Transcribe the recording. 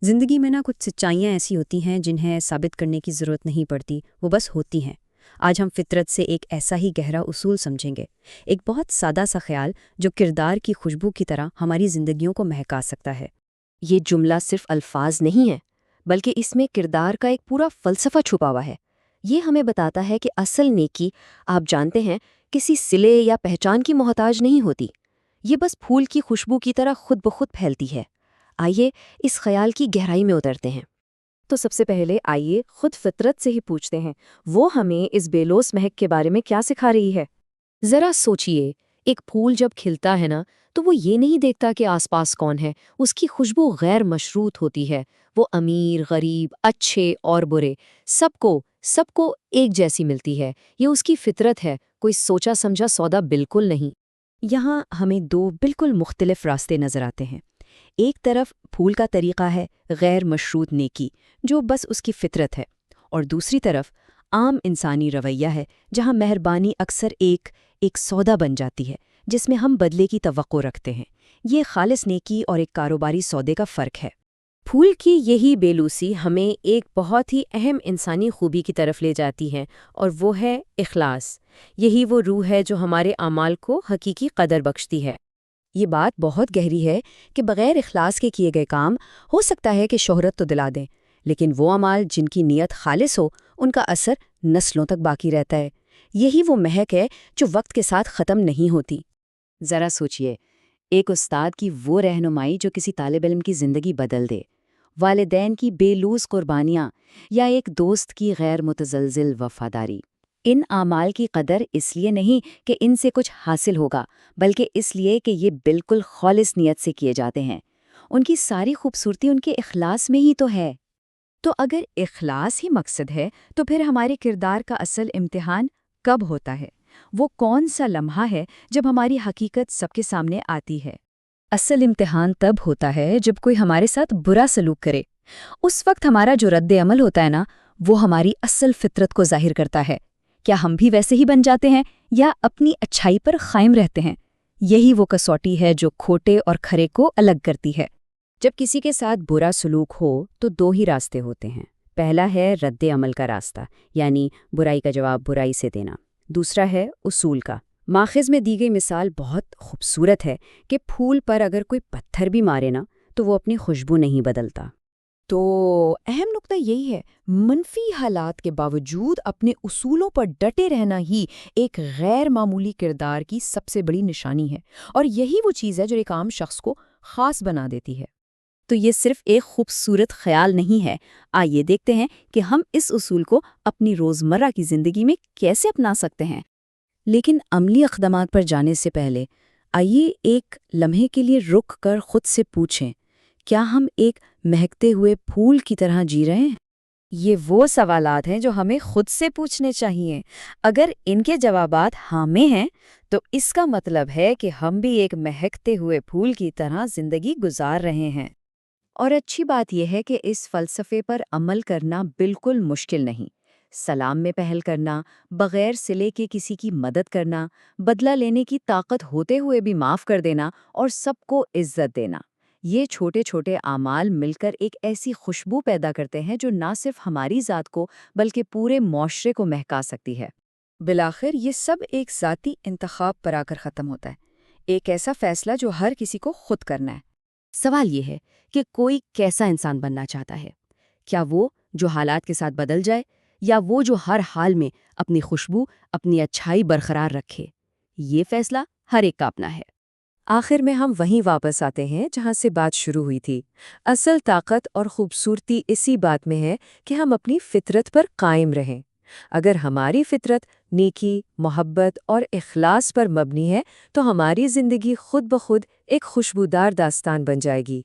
زندگی میں کچھ سچائیاں ایسی ہوتی ہیں جنہیں ثابت کرنے کی ضرورت نہیں پڑتی، وہ بس ہوتی ہیں۔ آج ہم فطرت سے ایک ایسا ہی گہرا اصول سمجھیں گے، ایک بہت سادہ سا خیال جو کردار کی خوشبو کی طرح ہماری زندگیوں کو مہکا سکتا ہے۔ یہ جملہ صرف الفاظ نہیں ہے، بلکہ اس میں کردار کا ایک پورا فلسفہ چھپا ہوا ہے۔ یہ ہمیں بتاتا ہے کہ اصل نیکی، آپ جانتے ہیں، کسی صلے یا پہچان کی محتاج نہیں ہوتی۔ یہ بس پھول کی خوشبو کی طرح خود بخود پھیلتی ہے۔ آئیے اس خیال کی گہرائی میں اترتے ہیں۔ تو سب سے پہلے آئیے خود فطرت سے ہی پوچھتے ہیں، وہ ہمیں اس بے لوث مہک کے بارے میں کیا سکھا رہی ہے؟ ذرا سوچئے، ایک پھول جب کھلتا ہے نا، تو وہ یہ نہیں دیکھتا کہ آس پاس کون ہے۔ اس کی خوشبو غیر مشروط ہوتی ہے۔ وہ امیر، غریب، اچھے اور برے، سب کو ایک جیسی ملتی ہے۔ یہ اس کی فطرت ہے، کوئی سوچا سمجھا سودا بالکل نہیں۔ یہاں ہمیں دو بالکل مختلف راستے نظر آتے ہیں۔ ایک طرف پھول کا طریقہ ہے غیر مشروط نیکی، جو بس اس کی فطرت ہے، اور دوسری طرف عام انسانی رویہ ہے جہاں مہربانی اکثر ایک سودا بن جاتی ہے جس میں ہم بدلے کی توقع رکھتے ہیں۔ یہ خالص نیکی اور ایک کاروباری سودے کا فرق ہے۔ پھول کی یہی بے لوثی ہمیں ایک بہت ہی اہم انسانی خوبی کی طرف لے جاتی ہے، اور وہ ہے اخلاص۔ یہی وہ روح ہے جو ہمارے اعمال کو حقیقی قدر بخشتی ہے۔ یہ بات بہت گہری ہے کہ بغیر اخلاص کے کیے گئے کام ہو سکتا ہے کہ شہرت تو دلا دیں، لیکن وہ اعمال جن کی نیت خالص ہو، ان کا اثر نسلوں تک باقی رہتا ہے۔ یہی وہ مہک ہے جو وقت کے ساتھ ختم نہیں ہوتی۔ ذرا سوچئے، ایک استاد کی وہ رہنمائی جو کسی طالب علم کی زندگی بدل دے، والدین کی بے لوث قربانیاں، یا ایک دوست کی غیر متزلزل وفاداری۔ ان اعمال کی قدر اس لیے نہیں کہ ان سے کچھ حاصل ہوگا، بلکہ اس لیے کہ یہ بالکل خالص نیت سے کیے جاتے ہیں۔ ان کی ساری خوبصورتی ان کے اخلاص میں ہی تو ہے۔ تو اگر اخلاص ہی مقصد ہے تو پھر ہمارے کردار کا اصل امتحان کب ہوتا ہے؟ وہ کون سا لمحہ ہے جب ہماری حقیقت سب کے سامنے آتی ہے؟ اصل امتحان تب ہوتا ہے جب کوئی ہمارے ساتھ برا سلوک کرے۔ اس وقت ہمارا جو رد عمل ہوتا ہے نا، وہ ہماری اصل فطرت کو ظاہر کرتا ہے۔ کیا ہم بھی ویسے ہی بن جاتے ہیں یا اپنی اچھائی پر قائم رہتے ہیں؟ یہی وہ کسوٹی ہے جو کھوٹے اور کھرے کو الگ کرتی ہے۔ جب کسی کے ساتھ برا سلوک ہو تو دو ہی راستے ہوتے ہیں۔ پہلا ہے رد عمل کا راستہ، یعنی برائی کا جواب برائی سے دینا۔ دوسرا ہے اصول کا۔ ماخذ میں دی گئی مثال بہت خوبصورت ہے کہ پھول پر اگر کوئی پتھر بھی مارے نا تو وہ اپنی خوشبو نہیں بدلتا۔ تو اہم نقطہ یہی ہے، منفی حالات کے باوجود اپنے اصولوں پر ڈٹے رہنا ہی ایک غیر معمولی کردار کی سب سے بڑی نشانی ہے، اور یہی وہ چیز ہے جو ایک عام شخص کو خاص بنا دیتی ہے۔ تو یہ صرف ایک خوبصورت خیال نہیں ہے۔ آئیے دیکھتے ہیں کہ ہم اس اصول کو اپنی روزمرہ کی زندگی میں کیسے اپنا سکتے ہیں۔ لیکن عملی اقدامات پر جانے سے پہلے آئیے ایک لمحے کے لیے رک کر خود سے پوچھیں، کیا ہم ایک مہکتے ہوئے پھول کی طرح جی رہے ہیں؟ یہ وہ سوالات ہیں جو ہمیں خود سے پوچھنے چاہیے۔ اگر ان کے جوابات ہاں میں ہیں تو اس کا مطلب ہے کہ ہم بھی ایک مہکتے ہوئے پھول کی طرح زندگی گزار رہے ہیں۔ اور اچھی بات یہ ہے کہ اس فلسفے پر عمل کرنا بالکل مشکل نہیں۔ سلام میں پہل کرنا، بغیر صلے کے کسی کی مدد کرنا، بدلہ لینے کی طاقت ہوتے ہوئے بھی معاف کر دینا، اور سب کو عزت دینا، یہ چھوٹے چھوٹے اعمال مل کر ایک ایسی خوشبو پیدا کرتے ہیں جو نہ صرف ہماری ذات کو بلکہ پورے معاشرے کو مہکا سکتی ہے۔ بالآخر یہ سب ایک ذاتی انتخاب پر آ کر ختم ہوتا ہے، ایک ایسا فیصلہ جو ہر کسی کو خود کرنا ہے۔ سوال یہ ہے کہ کوئی کیسا انسان بننا چاہتا ہے؟ کیا وہ جو حالات کے ساتھ بدل جائے، یا وہ جو ہر حال میں اپنی خوشبو، اپنی اچھائی برقرار رکھے؟ یہ فیصلہ ہر ایک کا اپنا ہے۔ آخر میں ہم وہیں واپس آتے ہیں جہاں سے بات شروع ہوئی تھی۔ اصل طاقت اور خوبصورتی اسی بات میں ہے کہ ہم اپنی فطرت پر قائم رہیں۔ اگر ہماری فطرت نیکی، محبت اور اخلاص پر مبنی ہے تو ہماری زندگی خود بخود ایک خوشبودار داستان بن جائے گی۔